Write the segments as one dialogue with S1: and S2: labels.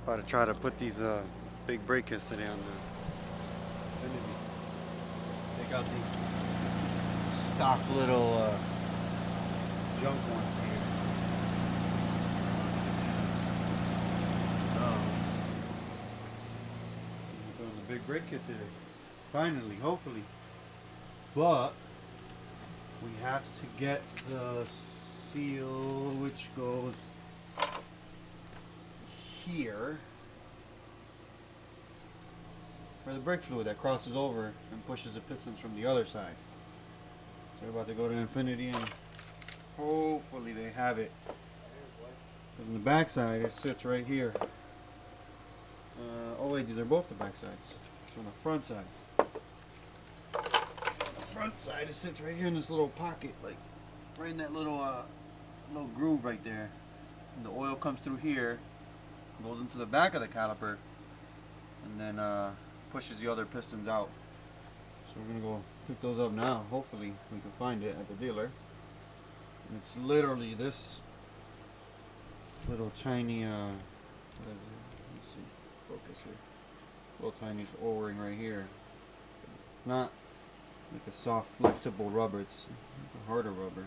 S1: About to try to put these big brake kits today on the Infiniti. Take out these stock little junk ones here. I'm doing the big brake kit today. Finally, hopefully. But we have to get the seal which goes here for the brake fluid that crosses over and pushes the pistons from the other side. So we're about to go to Infiniti and hopefully they have it. Because on the back side it sits right here. Oh wait, these are both the back sides. So on the front side. The front side it sits right here in this little pocket, like right in that little groove right there. And the oil comes through here, goes into the back of the caliper, and then pushes the other pistons out. So we're gonna go pick those up now. Hopefully we can find it at the dealer. And it's literally this little tiny what is it? Let's see, focus here. Little tiny O-ring right here. It's not like a soft flexible rubber, it's like a harder rubber.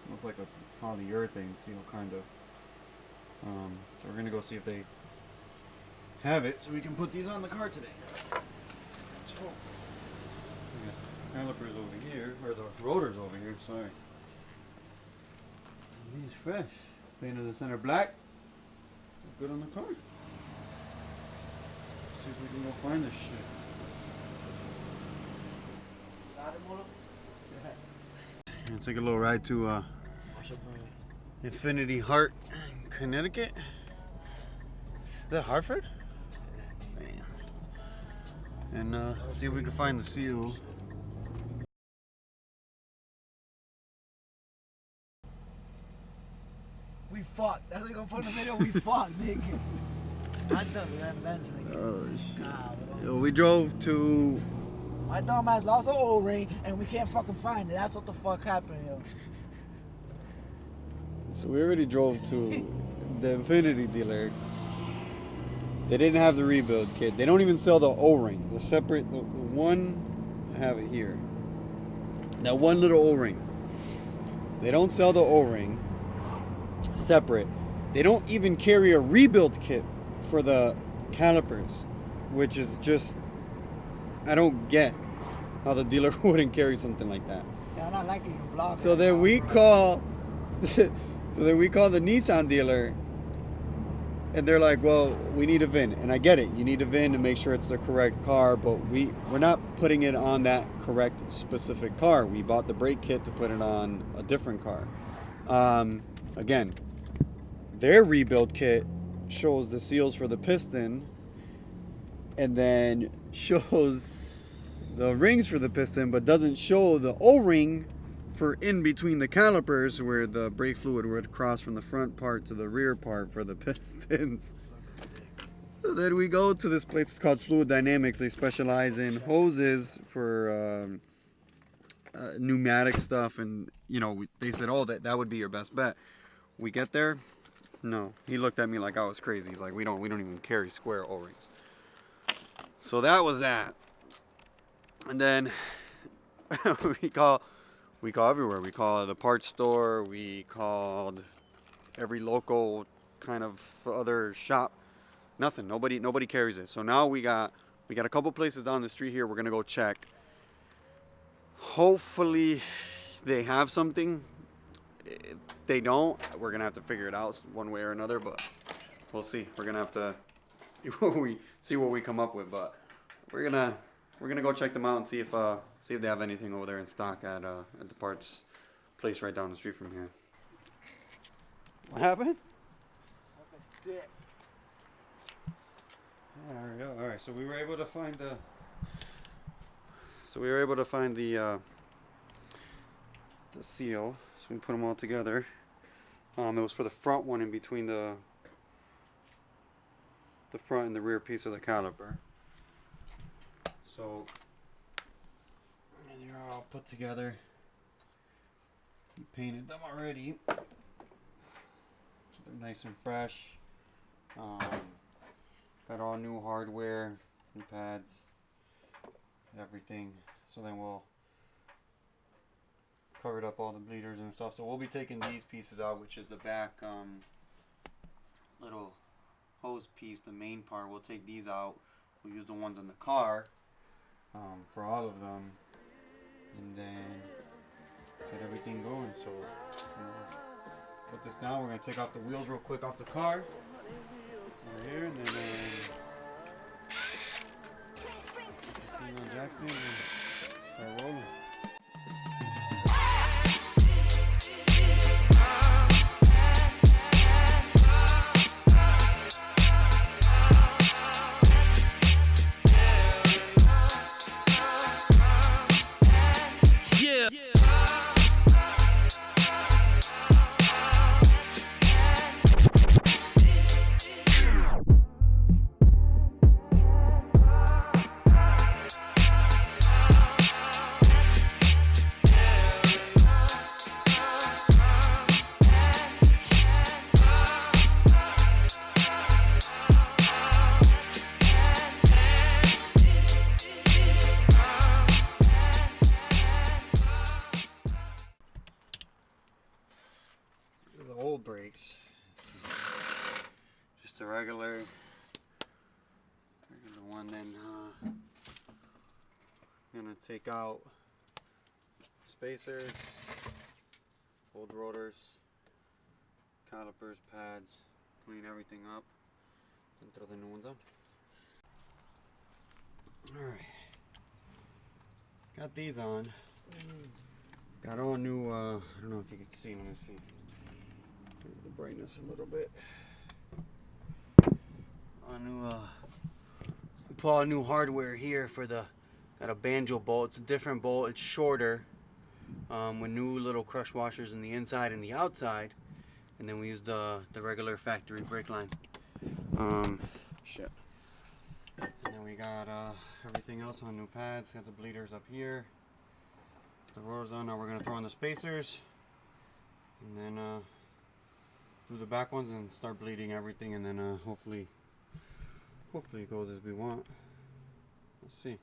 S1: Almost like a polyurethane seal kind of. So we're gonna go see if they have it so we can put these on the car today. Let's hope. We got calipers over here, or the rotors over here, sorry. And these fresh. Painted the center black. Good on the car. Let's see if we can go find this shit. I'm gonna take a little ride to Infiniti Hart, Connecticut. Is that Hartford? Damn. And see if we can find the seal.
S2: We fought. That's what we gonna put in the video. We fought, nigga. I done that Benz, nigga.
S1: Oh shit.
S2: God,
S1: Yo, we drove to.
S2: my dumb ass lost an O-ring and we can't fucking find it. That's what the fuck happened, yo.
S1: So we already drove to the Infiniti dealer. They didn't have the rebuild kit. They don't even sell the O-ring. The separate, the one, I have it here. That one little O-ring. They don't sell the O-ring separate. They don't even carry a rebuild kit for the calipers, which is just, I don't get how the dealer wouldn't carry something like that.
S2: Yeah, I'm not liking your blog.
S1: So then we call, the Nissan dealer, and they're like, well, we need a VIN. And I get it. You need a VIN to make sure it's the correct car, but we're not putting it on that correct specific car. We bought the brake kit to put it on a different car. Again, their rebuild kit shows the seals for the piston and then shows the rings for the piston, but doesn't show the O-ring for in between the calipers where the brake fluid would cross from the front part to the rear part for the pistons. So then we go to this place, it's called Fluid Dynamics. They specialize in hoses for pneumatic stuff, and you know, they said, oh, that would be your best bet. We get there, no. He looked at me like I was crazy. He's like, we don't even carry square O-rings. So that was that. And then we call everywhere. We call the parts store. We called every local kind of other shop. Nothing. Nobody carries it. So now we got a couple places down the street here. We're gonna go check. Hopefully they have something. If they don't, we're gonna have to figure it out one way or another. But we'll see. We're gonna have to see what we come up with. But we're gonna go check them out and see if they have anything over there in stock at the parts place right down the street from here. What happened? All right. So we were able to find the seal. So we put them all together. It was for the front one in between the front and the rear piece of the caliper. So, and they're all put together. We painted them already. So they're nice and fresh. Got all new hardware and pads, everything. So then we'll cover up all the bleeders and stuff. So we'll be taking these pieces out, which is the back little hose piece, the main part. We'll take these out. We'll use the ones in the car for all of them, and then get everything going. So put this down. We're gonna take off the wheels real quick off the car over here, and then put this thing on jack stand and start rolling. Old brakes, just a regular one. Then gonna take out spacers, old rotors, calipers, pads, clean everything up, and throw the new ones on. All right, got these on. Got all new. I don't know if you can see. Let me see. The brightness a little bit. We put all new hardware here for the. Got a banjo bolt. It's a different bolt. It's shorter, with new little crush washers in the inside and the outside, and then we use the regular factory brake line. Shit. And then we got everything else on new pads. Got the bleeders up here. The rotors on. Now we're gonna throw on the spacers, and then do the back ones and start bleeding everything, and then hopefully it goes as we want. Let's see.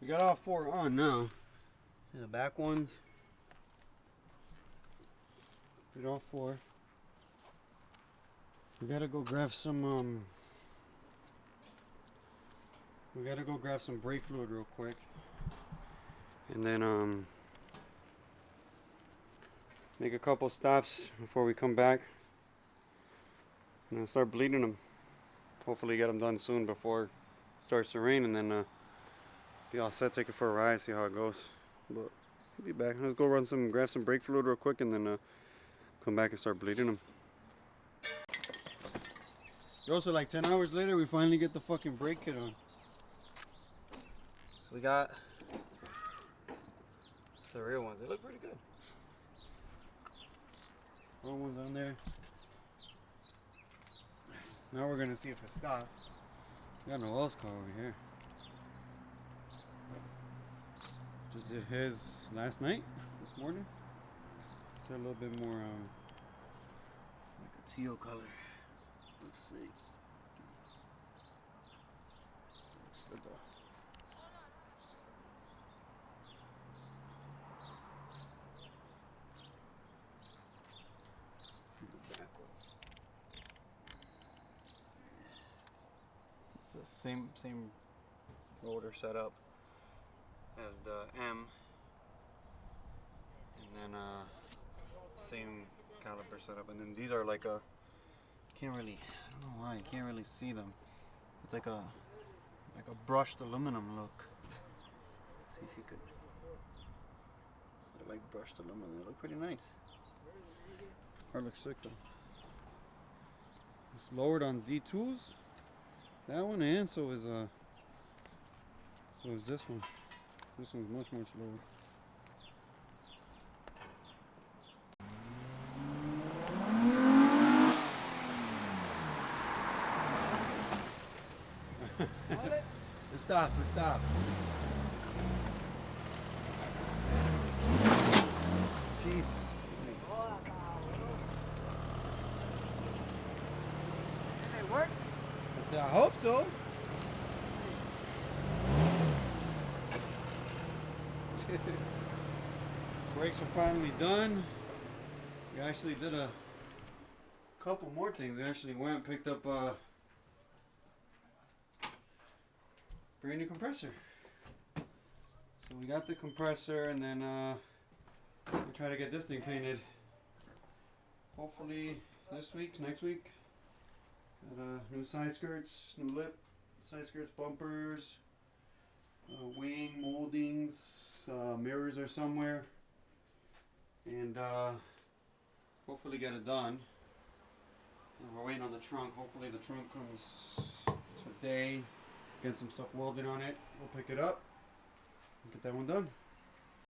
S1: We got all four on now. The back ones. Did all four. We gotta go grab some brake fluid real quick. And then make a couple stops before we come back. And then start bleeding them. Hopefully get them done soon before it starts to rain, and then be all set, take it for a ride, see how it goes. But we'll be back. Let's go grab some brake fluid real quick, and then come back and start bleeding them. Yo, so like 10 hours later, we finally get the fucking brake kit on. So we got the real ones. They look pretty good. Real ones on there. Now we're gonna see if it stops. We got no oil car over here. Just did his last night, this morning. It's a little bit more like a teal color. Let's see. Looks good though. same rotor setup as the M, and then same caliper setup. And then these are like a, I don't know why you can't really see them. It's like a brushed aluminum look. Let's see if you could. They're like brushed aluminum. They look pretty nice. Car looks sick though. It's lowered on D2s. That one, and so is this one. This one's much lower. It stops. Jesus Christ.
S2: Did it work?
S1: I hope so. Brakes are finally done. We actually did a couple more things. We actually went and picked up a brand new compressor. So we got the compressor, and then we'll try to get this thing painted. Hopefully this week, next week. Got new side skirts, new lip, side skirts, bumpers, wing moldings, mirrors are somewhere, and hopefully get it done. And we're waiting on the trunk. Hopefully the trunk comes today. Get some stuff welded on it. We'll pick it up and get that one done.